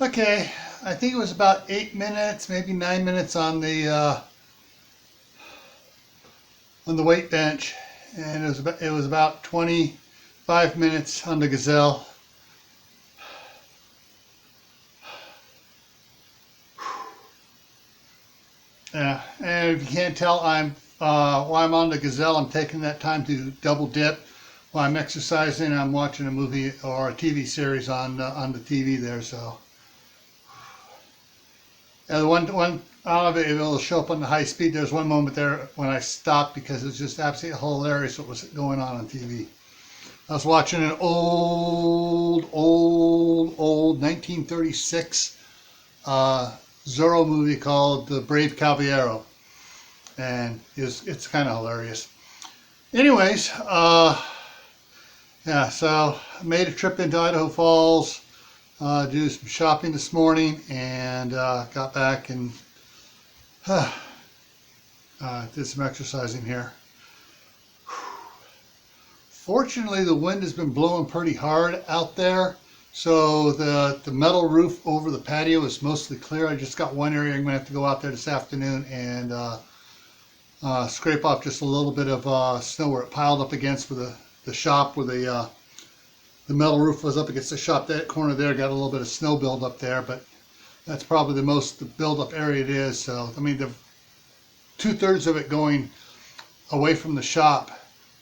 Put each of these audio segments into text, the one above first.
Okay, I think it was about 8 minutes, maybe 9 minutes on the weight bench, and it was about 25 minutes on the gazelle. Yeah, and if you can't tell, while I'm on the gazelle, I'm taking that time to double dip. While I'm exercising, I'm watching a movie or a TV series on the TV there. So, and the one I don't know if it'll show up on the high speed. There's one moment there when I stopped because it was just absolutely hilarious what was going on TV. I was watching an old 1936 Zorro movie called The Brave Caballero, and it's kind of hilarious. Anyways, yeah, so I made a trip into Idaho Falls, do some shopping this morning, and got back and did some exercising here. Fortunately, the wind has been blowing pretty hard out there, so the metal roof over the patio is mostly clear. I just got one area I'm going to have to go out there this afternoon and scrape off just a little bit of snow where it piled up against the shop where the metal roof was up against the shop. That corner there got a little bit of snow buildup there, but that's probably the buildup area it is. So, I mean, the 2/3 of it going away from the shop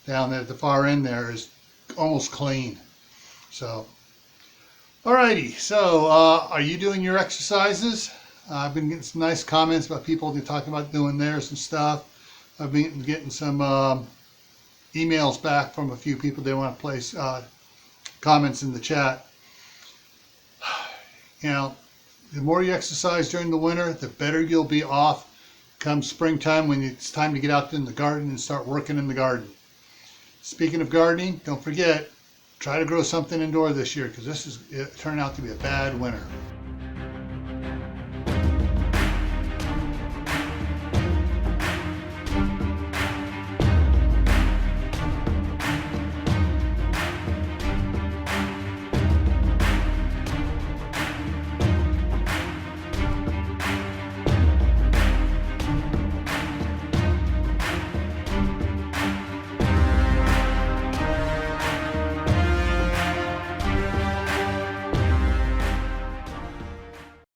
down there at the far end there is almost clean. So, alrighty. So, are you doing your exercises? I've been getting some nice comments about people talking about doing theirs and stuff. I've been getting some emails back from a few people. They want to place comments in the chat. You know, the more you exercise during the winter, the better you'll be off come springtime when it's time to get out in the garden and start working in the garden. Speaking of gardening, don't forget, try to grow something indoor this year because it turned out to be a bad winter.